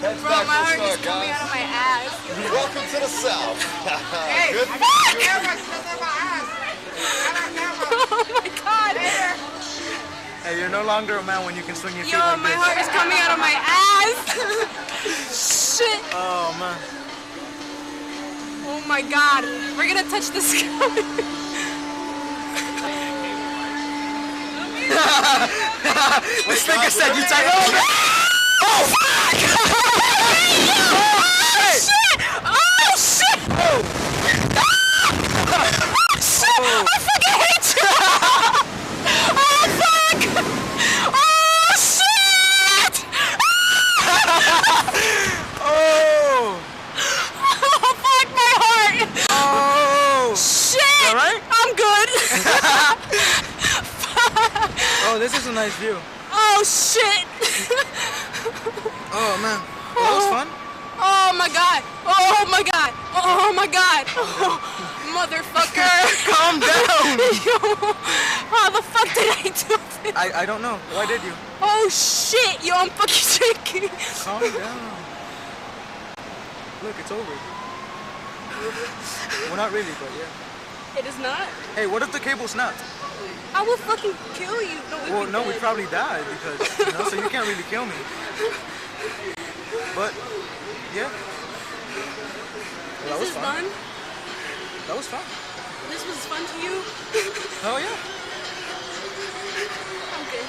Bro, my heart is coming out of my ass. Welcome to the South. Hey, Good. oh my god. Hey, you're no longer a man when you can swing your feet Yo, like my this. heart is coming out of my ass. Shit. Oh man. Oh my god. We're gonna touch the sky. This nigga said you tight. Oh fuck! Oh shit! Oh shit! Oh shit! I fucking hate you! Oh fuck! Oh shit! Oh! Oh fuck my heart! Oh! Shit! Alright? I'm good. Oh, this is a nice view. Oh shit! Oh man. That was fun. Oh my god! Oh my god! Oh my god! Oh, motherfucker! Calm down. Yo, how the fuck did I do this? I don't know. Why did you? Oh shit! Yo, I'm fucking shaking. Calm down. Look, it's over. Well, not really, but yeah. It is not. Hey, what if the cable snapped? I will fucking kill you. No, we'd Well, be no, dead. we'd probably die because, you know, so you can't really kill me. But, yeah. Well, that was This is fun. That was fun. This was fun to you. Oh, yeah. Okay.